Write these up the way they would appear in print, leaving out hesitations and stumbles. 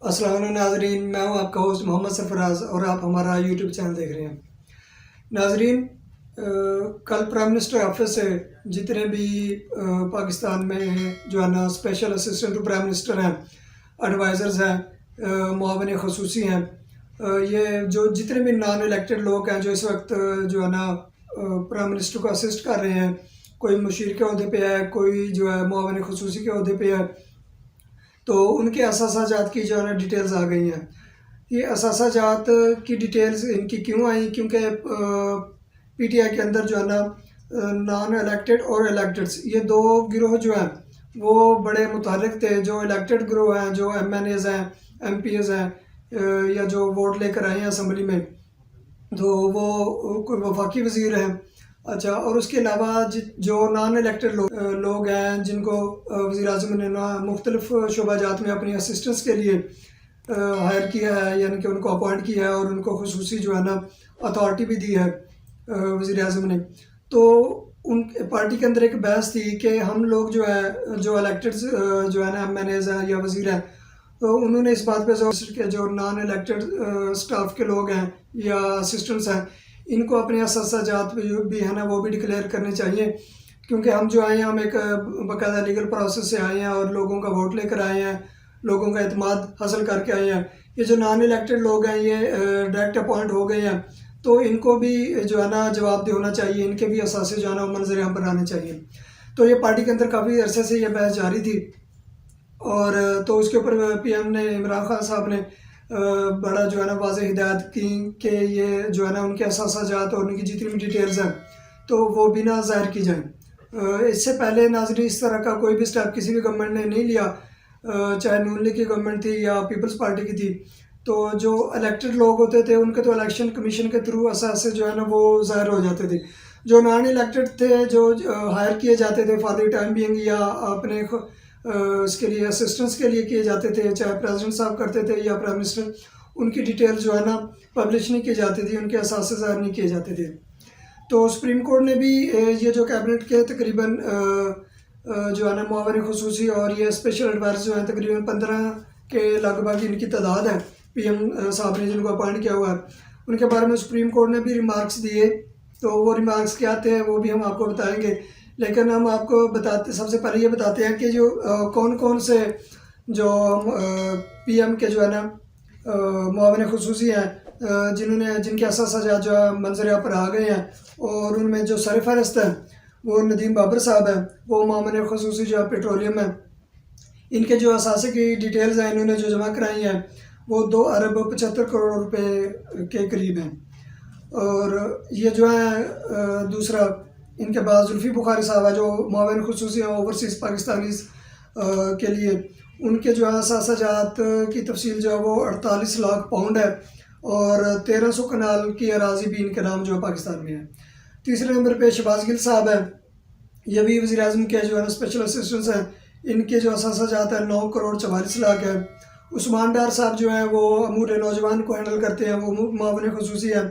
السلام علیکم ناظرین، میں ہوں آپ کا ہوسٹ محمد سرفراز اور آپ ہمارا یوٹیوب چینل دیکھ رہے ہیں۔ ناظرین، کل پرائم منسٹر آفس سے جتنے بھی پاکستان میں جو ہے نا special assistant to prime minister ہیں، ایڈوائزرز ہیں، معاون خصوصی ہیں، یہ جو جتنے بھی نان الیکٹڈ لوگ ہیں جو اس وقت جو ہے نا پرائم منسٹر کو اسسٹ کر رہے ہیں، کوئی مشیر کے عہدے پہ ہے، کوئی جو ہے معاون خصوصی کے عہدے پہ ہے، تو ان کے اثاثہ جات کی جو ہے نا ڈیٹیلز آ گئی ہیں۔ یہ اثاثہ جات کی ڈیٹیلز ان کی کیوں آئیں؟ کیونکہ پی ٹی آئی کے اندر جو ہے نا نان الیکٹڈ اور الیکٹڈس یہ دو گروہ جو ہیں وہ بڑے متحرک تھے۔ جو الیکٹڈ گروہ ہیں، جو ایم این ایز ہیں، ایم پی ایز ہیں، یا جو ووٹ لے کر آئے ہیں اسمبلی میں، تو وہ کوئی وفاقی وزیر ہیں۔ اچھا، اور اس کے علاوہ جو نان الیکٹڈ لوگ ہیں جن کو وزیر اعظم نے مختلف شعبہ جات میں اپنی اسسٹنس کے لیے ہائر کیا ہے، یعنی کہ ان کو اپوائنٹ کیا ہے اور ان کو خصوصی جو ہے نا اتھارٹی بھی دی ہے وزیر اعظم نے۔ تو ان پارٹی کے اندر ایک بحث تھی کہ ہم لوگ جو ہے جو الیکٹڈ جو ہے نا ایم این ایز ہیں یا وزیر ہیں، تو انہوں نے اس بات پہ زور دیا کہ جو نان الیکٹڈ سٹاف کے لوگ ہیں یا اسسٹنٹس ہیں، ان کو اپنے اثاثہ جات بھی ہے نا وہ بھی ڈکلیئر کرنے چاہیے، کیونکہ ہم جو آئے ہیں ہم ایک باقاعدہ لیگل پروسیس سے آئے ہیں اور لوگوں کا ووٹ لے کر آئے ہیں، لوگوں کا اعتماد حاصل کر کے آئے ہیں۔ یہ جو نان الیکٹڈ لوگ ہیں یہ ڈائریکٹ اپوائنٹ ہو گئے ہیں، تو ان کو بھی جو ہے نا جواب دہ ہونا چاہیے، ان کے بھی اثاثے جو ہے نا منظر عام پر آنے چاہیے۔ تو یہ پارٹی کے اندر کافی عرصے سے یہ بحث جاری تھی، اور تو اس کے اوپر پی ایم نے عمران خان صاحب نے بڑا جو ہے نا واضح ہدایت کی کہ یہ جو ہے نا ان کے اثاثہ جات اور ان کی جتنی بھی ڈیٹیلز ہیں تو وہ بنا ظاہر کی جائیں۔ اس سے پہلے ناظرین اس طرح کا کوئی بھی سٹیپ کسی بھی گورنمنٹ نے نہیں لیا، چاہے نون لیگ کی گورنمنٹ تھی یا پیپلز پارٹی کی تھی۔ تو جو الیکٹڈ لوگ ہوتے تھے ان کے تو الیکشن کمیشن کے تھرو اثاثے جو ہے نا وہ ظاہر ہو جاتے تھے۔ جو نان الیکٹڈ تھے، جو ہائر کیے جاتے تھے فار دی ٹائم بینگ یا اپنے اس کے لیے اسسٹنس کے لیے کیے جاتے تھے، چاہے پریزیڈنٹ صاحب کرتے تھے یا پرائم منسٹر، ان کی ڈیٹیل جو ہے نا پبلش نہیں کی جاتی تھی، ان کے اثاثے ظاہر نہیں کیے جاتے تھے۔ تو سپریم کورٹ نے بھی یہ جو کیبنٹ کے تقریباً جو ہے نا معاون خصوصی اور یہ اسپیشل ایڈوائزر جو ہیں تقریباً 15 کے لگ بھگ ان کی تعداد ہے، پی ایم صاحب نے جن کو اپوائنٹ کیا ہوا ہے، ان کے بارے میں سپریم کورٹ نے بھی ریمارکس دیے۔ تو وہ ریمارکس کیا تھے وہ بھی ہم آپ کو بتائیں گے، لیکن ہم آپ کو بتاتے سب سے پہلے یہ بتاتے ہیں کہ جو کون کون سے جو پی ایم کے جو ہے نا معاون خصوصی ہیں جن کے اثاثہ جات جو ہے منظر عام پر آ گئے ہیں، اور ان میں جو سر فہرست ہیں وہ ندیم بابر صاحب ہیں، وہ معاون خصوصی جو ہے پیٹرولیم ہیں۔ ان کے جو اثاثے کی ڈیٹیلز ہیں انہوں نے جو جمع کرائی ہیں وہ 2 ارب 75 کروڑ روپے کے قریب ہیں۔ اور یہ جو ہے دوسرا ان کے بعد زلفی بخاری صاحب ہے جو معاون خصوصی ہیں اوورسیز پاکستانیز کے لیے، ان کے جو ہے اثاثہ جات کی تفصیل جو ہے وہ 48 لاکھ پاؤنڈ ہے، اور 1300 کنال کی اراضی بھی ان کے نام جو ہے پاکستان میں ہے۔ تیسرے نمبر پہ شہباز گل صاحب ہیں، یہ بھی وزیر اعظم کے جو ہے نا اسپیشل اسسٹنٹس ہیں، ان کے جو اثاثہ جات ہیں 9 کروڑ 44 لاکھ ہے۔ عثمان ڈار صاحب جو ہیں وہ امور نوجوان کو ہینڈل کرتے ہیں، وہ معاون خصوصی ہیں،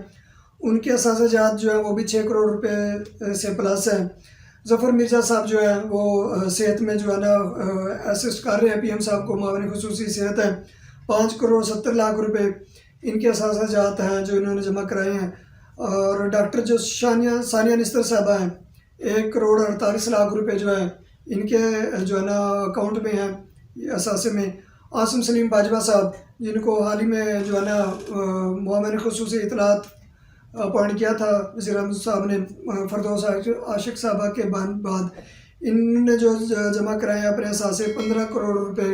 ان کے اثاثہ جات جو ہیں وہ بھی 6 کروڑ روپے سے پلس ہیں۔ ظفر مرزا صاحب جو ہیں وہ صحت میں جو ہے نا اسسٹ کر رہے ہیں پی ایم صاحب کو، معاون خصوصی صحت ہیں، 5 کروڑ 70 لاکھ روپے ان کے اثاثہ جات ہیں جو انہوں نے جمع کرائے ہیں۔ اور ڈاکٹر جو ثانیہ نستر صاحبہ ہیں، 1 کروڑ 48 لاکھ روپے جو ہے ان کے جو ہے نا اکاؤنٹ میں ہیں اثاثے میں۔ عاصم سلیم باجوہ صاحب جن کو حال ہی میں جو ہے نا معاون خصوصی اطلاعات اپوائنٹ کیا تھا وزیر اعظم صاحب نے فردوس عاشق صاحبہ کے بعد، انہوں نے جو جمع کرائے ہیں اپنے اثاثے 15 کروڑ روپے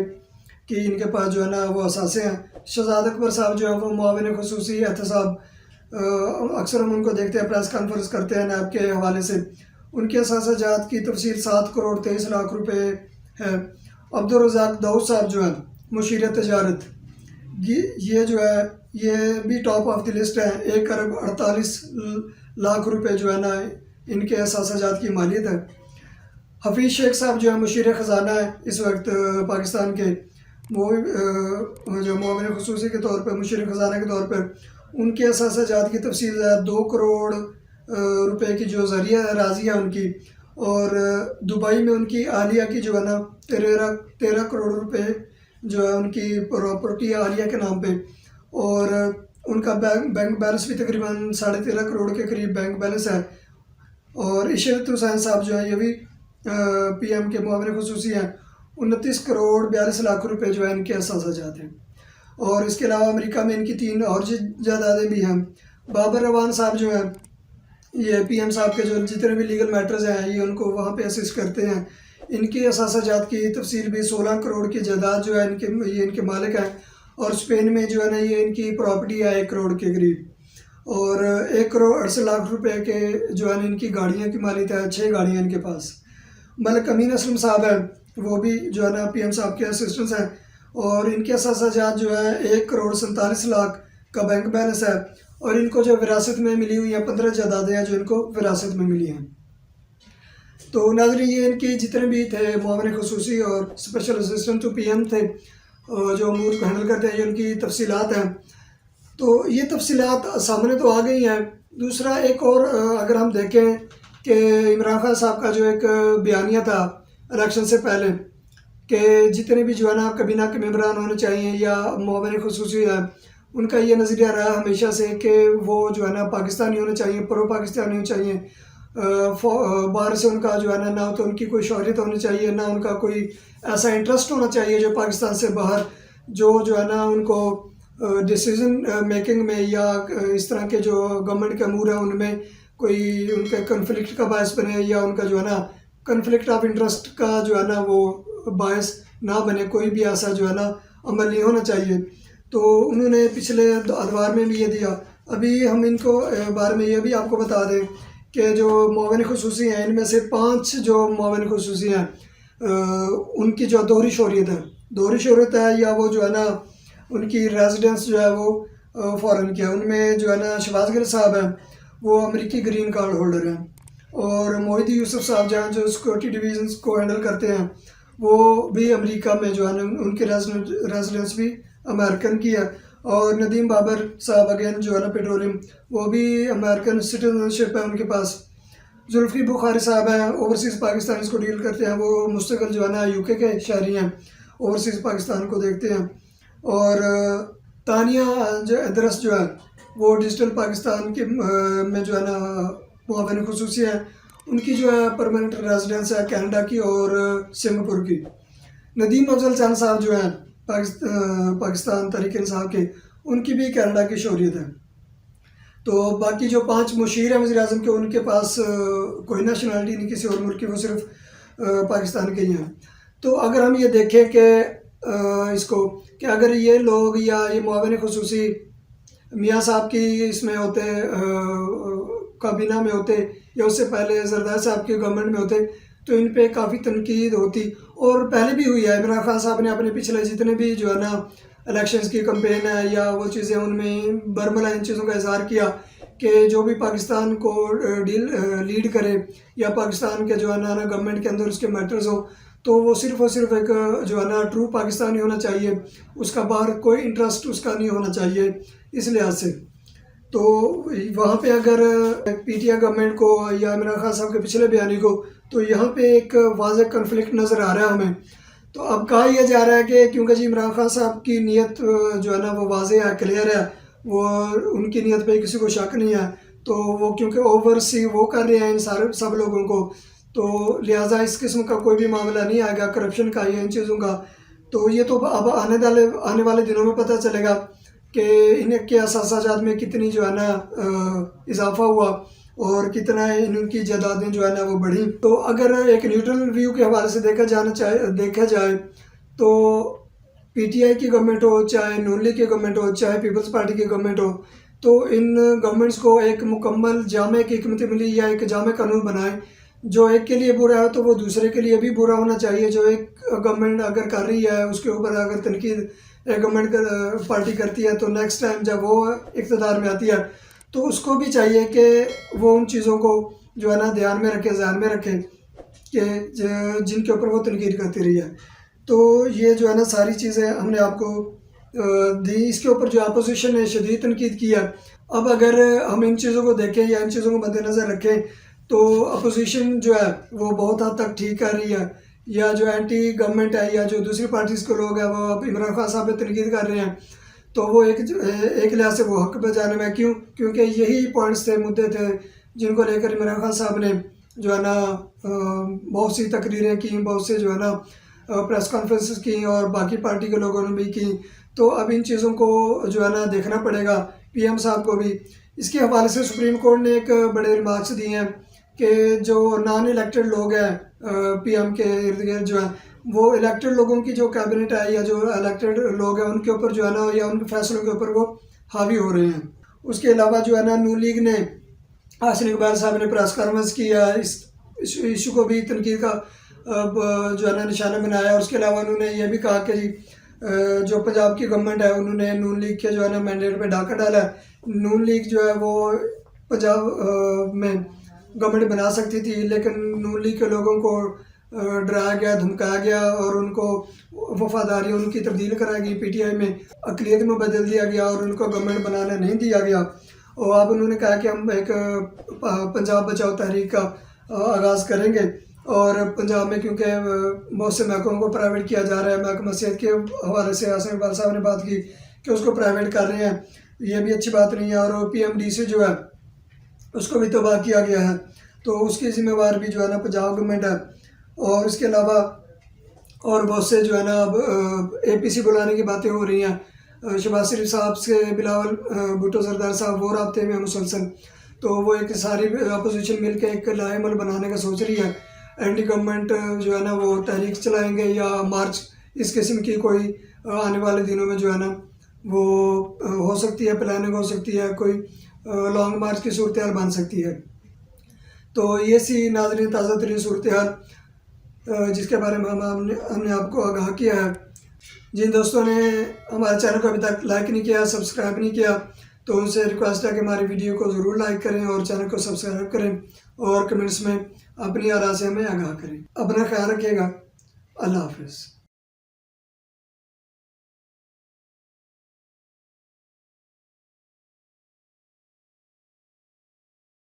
کی ان کے پاس جو ہے نا وہ اثاثے ہیں۔ شہزاد اکبر صاحب جو ہیں وہ معاون خصوصی احتساب، اکثر ہم ان کو دیکھتے ہیں پریس کانفرنس کرتے ہیں نیب کے حوالے سے، ان کے اثاثہ جات کی تفصیل 7 کروڑ 23 لاکھ روپے ہے۔ عبدالرزاق داؤد صاحب جو ہیں مشیر تجارت، یہ جو ہے یہ بھی ٹاپ آف دی لسٹ ہے، 1 ارب 48 لاکھ روپے جو ہے نا ان کے اثاثہ جات کی مالیت ہے۔ حفیظ شیخ صاحب جو ہے مشیر خزانہ ہے اس وقت پاکستان کے، وہ جو معاون خصوصی کے طور پر مشیر خزانہ کے طور پر، ان کے اثاثہ جات کی تفصیل ہے 2 کروڑ روپے کی جو ذریعہ اراضی ہے ان کی، اور دبئی میں ان کی اہلیہ کی جو ہے نا 13 کروڑ روپے جو ہے ان کی پراپرٹی ہے عالیہ کے نام پہ، اور ان کا بینک بیلنس بھی تقریباً 13.5 کروڑ کے قریب بینک بیلنس ہے۔ اور اشرت حسین صاحب جو ہیں یہ بھی پی ایم کے معاون خصوصی ہیں، 29 کروڑ 42 لاکھ روپے جو ہے ان کے اثاثہ جات ہیں۔ اور اس کے علاوہ امریکہ میں ان کی 3 اور جائیدادیں بھی ہیں۔ بابر روان صاحب جو ہیں یہ پی ایم صاحب کے جو جتنے بھی لیگل میٹرز ہیں یہ ان کو وہاں پہ اسسٹ کرتے ہیں۔ ان کی اثاثہ جات کی تفصیل بھی 16 کروڑ کی جائیداد جو ہے یہ ان کے مالک ہیں، اور اسپین میں جو ہے نا یہ ان کی پراپرٹی ہے 1 کروڑ کے قریب، اور 1 کروڑ 68 لاکھ روپے کے جو ہے ان کی گاڑیاں کی مالیت ہے، 6 گاڑیاں ان کے پاس۔ ملک امین اسلم صاحب ہیں وہ بھی جو ہے نا پی ایم صاحب کے اسسٹنٹس ہیں، اور ان کے اثاثہ جات جو ہے 1 کروڑ 47 لاکھ کا بینک بیلنس ہے، اور ان کو جو وراثت میں ملی ہوئی ہیں 15 جائیدادیں ہیں جو ان کو وراثت میں ملی ہیں۔ تو ناظرین یہ ان کی جتنے بھی تھے معاون خصوصی اور special assistant to P M تھے جو امور کو ہینڈل کرتے ہیں، یہ ان کی تفصیلات ہیں۔ تو یہ تفصیلات سامنے تو آ گئی ہیں۔ دوسرا ایک اور اگر ہم دیکھیں کہ عمران خان صاحب کا جو ایک بیانیہ تھا الیکشن سے پہلے کہ جتنے بھی جو ہے نا کابینہ کے ممبران ہونے چاہیے یا معاون خصوصی ہے، ان کا یہ نظریہ رہا ہمیشہ سے کہ وہ جو ہے نا پاکستانی ہونے چاہیے، پرو پاکستانی ہونے چاہیے، باہر سے ان کا جو ہے نا نہ تو ان کی کوئی شہریت ہونی چاہیے، نہ ان کا کوئی ایسا انٹرسٹ ہونا چاہیے جو پاکستان سے باہر جو ہے نا ان کو ڈیسیزن میکنگ میں یا اس طرح کے جو گورنمنٹ کے امور ہیں ان میں کوئی ان کے کنفلکٹ کا باعث بنے، یا ان کا جو ہے نا کنفلکٹ آف انٹرسٹ کا جو ہے نا وہ باعث نہ بنے، کوئی بھی ایسا جو ہے نا عمل نہیں ہونا چاہیے۔ تو انہوں نے پچھلے ادوار میں بھی یہ دیا۔ ابھی ہم ان کو بارے میں یہ بھی آپ کو بتا دیں کہ جو معاون خصوصی ہیں ان میں سے 5 جو معاون خصوصی ہیں ان کی جو دوہری شہریت ہے یا وہ جو ہے نا ان کی ریزیڈنس جو ہے وہ فارن کی ہے۔ ان میں جو ہے نا شہباز گل صاحب ہیں وہ امریکی گرین کارڈ ہولڈر ہیں، اور موحدی یوسف صاحب جو سیکورٹی ڈویژنس کو ہینڈل کرتے ہیں وہ بھی امریکہ میں جو ہے نا ان کی ریزیڈنس بھی امریکن کی ہے، اور ندیم بابر صاحب اگین جو ہے نا پیٹرولیم وہ بھی امریکن سٹیزنشپ ہے ان کے پاس۔ ذوالفقار بخاری صاحب ہیں اوورسیز پاکستانیز کو ڈیل کرتے ہیں، وہ مستقل جو ہے نا یو کے شہری ہیں، اوورسیز پاکستان کو دیکھتے ہیں۔ اور تانیہ جو ادرس جو ہے وہ ڈیجیٹل پاکستان کے میں جو ہے نا معاون خصوصی ہیں، ان کی جو ہے پرماننٹ ریزیڈنس ہے کینیڈا کی اور سنگاپور کی۔ ندیم افضل چند صاحب جو ہیں پاکستان تحریک انصاف کے، ان کی بھی کینیڈا کی شہریت ہے۔ تو باقی جو 5 مشیر ہیں وزیر اعظم کے، ان کے پاس کوئی نیشنلٹی نہیں کسی اور ملک کی، وہ صرف پاکستان کے ہی ہیں۔ تو اگر ہم یہ دیکھیں کہ اس کو کہ اگر یہ لوگ یا یہ معاون خصوصی میاں صاحب کی اس میں ہوتے کابینہ میں ہوتے یا اس سے پہلے زرداری صاحب کی گورنمنٹ میں ہوتے تو ان پہ کافی تنقید ہوتی، اور پہلے بھی ہوئی ہے۔ عمران خان صاحب نے اپنے پچھلے جتنے بھی جو ہے نا الیکشنز کی کمپین ہے یا وہ چیزیں ان میں برملا ان چیزوں کا اظہار کیا کہ جو بھی پاکستان کو لیڈ کرے یا پاکستان کے جو ہے نا گورنمنٹ کے اندر اس کے میٹرز ہوں تو وہ صرف اور صرف ایک جو ہے نا ٹرو پاکستانی ہونا چاہیے، اس کا باہر کوئی انٹرسٹ اس کا نہیں ہونا چاہیے اس لحاظ سے۔ تو وہاں پہ اگر پی ٹی آئی گورنمنٹ کو یا عمران خان صاحب کے پچھلے بیانی کو تو یہاں پہ ایک واضح کنفلکٹ نظر آ رہا ہے ہمیں۔ تو اب کہا یہ جا رہا ہے کہ کیونکہ جی عمران خان صاحب کی نیت جو ہے نا وہ واضح ہے، کلیئر ہے، وہ ان کی نیت پہ کسی کو شک نہیں ہے، تو وہ کیونکہ اوورسی وہ کر رہے ہیں ان سب لوگوں کو، تو لہٰذا اس قسم کا کوئی بھی معاملہ نہیں آئے گا کرپشن کا یا ان چیزوں کا۔ تو یہ تو اب آنے والے دنوں میں پتہ چلے گا کہ ان کے اثاثہ جات میں کتنی جو ہے نا اضافہ ہوا اور کتنا ان کی جائیدادیں جو ہے نا وہ بڑھیں۔ تو اگر ایک نیوٹرل ویو کے حوالے سے دیکھا جائے تو پی ٹی آئی کی گورنمنٹ ہو، چاہے نون لیگ کی گورنمنٹ ہو، چاہے پیپلز پارٹی کی گورنمنٹ ہو، تو ان گورنمنٹس کو ایک مکمل جامع کی حکمت عملی یا ایک جامع قانون بنائیں۔ جو ایک کے لیے برا ہے تو وہ دوسرے کے لیے بھی برا ہونا چاہیے۔ جو ایک گورنمنٹ اگر کر رہی ہے اس کے اوپر اگر تنقید گورنمنٹ پارٹی کرتی ہے تو نیکسٹ ٹائم جب وہ اقتدار میں آتی ہے تو اس کو بھی چاہیے کہ وہ ان چیزوں کو جو ہے نا دھیان میں رکھے، ذہن میں رکھے کہ جن کے اوپر وہ تنقید کرتی رہی ہے۔ تو یہ جو ہے نا ساری چیزیں ہم نے آپ کو دی، اس کے اوپر جو اپوزیشن نے شدید تنقید کی ہے۔ اب اگر ہم ان چیزوں کو دیکھیں یا ان چیزوں کو مد نظر رکھیں تو اپوزیشن جو ہے وہ بہت حد تک ٹھیک کر رہی ہے یا جو اینٹی گورنمنٹ ہے یا جو دوسری پارٹیز کے لوگ ہیں وہ اب عمران خان صاحب پہ تنقید کر رہے ہیں، تو وہ ایک لحاظ سے وہ حق پہ جانب ہے. کیوں؟ کیونکہ یہی پوائنٹس تھے، مدعے تھے جن کو لے کر عمران خان صاحب نے جو ہے نا بہت سی تقریریں کی، بہت سے جو ہے نا پریس کانفرنسز کی اور باقی پارٹی کے لوگوں نے بھی کی. تو اب ان چیزوں کو جو ہے نا دیکھنا پڑے گا پی ایم صاحب کو بھی. اس کے حوالے سے سپریم کورٹ نے ایک بڑے ریمارکس دیے ہیں کہ جو نان الیکٹڈ لوگ ہیں پی ایم کے ارد گرد جو ہیں، وہ الیکٹڈ لوگوں کی جو کیبنٹ ہے یا جو الیکٹڈ لوگ ہیں ان کے اوپر جو ہے نا یا ان کے فیصلوں کے اوپر وہ حاوی ہو رہے ہیں. اس کے علاوہ جو ہے نا نون لیگ نے حسن اقبال صاحب نے پریس کانفرنس کیا، اس ایشو کو بھی تنقید کا جو ہے نا نشانہ بنایا. اور اس کے علاوہ انہوں نے یہ بھی کہا کہ جی جو پنجاب کی گورنمنٹ ہے انہوں نے نون لیگ کے جو ہے نا مینڈیٹ پہ ڈاکہ ڈالا ہے. نون لیگ جو ہے وہ پنجاب میں گورنمنٹ بنا سکتی تھی، لیکن نون لیگ کے لوگوں کو ڈرایا گیا، دھمکایا گیا اور ان کو وفاداری ان کی تبدیل کرائی گئی، پی ٹی آئی میں اقلیت میں بدل دیا گیا اور ان کو گورنمنٹ بنانے نہیں دیا گیا. اور اب انہوں نے کہا کہ ہم ایک پنجاب بچاؤ تحریک کا آغاز کریں گے. اور پنجاب میں کیونکہ بہت سے محکموں کو پرائیویٹ کیا جا رہا ہے، محکمہ صحت کے حوالے سے حسن اقبال صاحب نے بات کی کہ اس کو پرائیویٹ کر رہے ہیں، یہ بھی اچھی بات نہیں ہے. اور پی ایم ڈی سے جو ہے اس کو بھی تباہ کیا گیا ہے، تو اس کی ذمہ وار بھی جو ہے نا پنجاب گورنمنٹ ہے. اور اس کے علاوہ اور بہت سے جو ہے نا اب اے پی سی بلانے کی باتیں ہو رہی ہیں. شہباز شریف صاحب سے بلاول بھٹو زرداری صاحب وہ رابطے میں مسلسل، تو وہ ایک ساری اپوزیشن مل کے ایک لائحہ عمل بنانے کا سوچ رہی ہے. اینٹی گورنمنٹ جو ہے نا وہ تحریک چلائیں گے یا مارچ اس قسم کی کوئی آنے والے دنوں میں جو ہے نا وہ ہو سکتی ہے، پلاننگ ہو سکتی ہے، کوئی لانگ مارچ کی صورتحال بن سکتی ہے. تو یہ سی ناظرین تازہ ترین صورتحال جس کے بارے میں ہم نے آپ کو آگاہ کیا ہے. جن دوستوں نے ہمارے چینل کو ابھی تک لائک نہیں کیا، سبسکرائب نہیں کیا، تو ان سے ریکویسٹ ہے کہ ہماری ویڈیو کو ضرور لائک کریں اور چینل کو سبسکرائب کریں اور کمنٹس میں اپنی آراء سے ہمیں آگاہ کریں. اپنا خیال رکھیے گا. اللہ حافظ.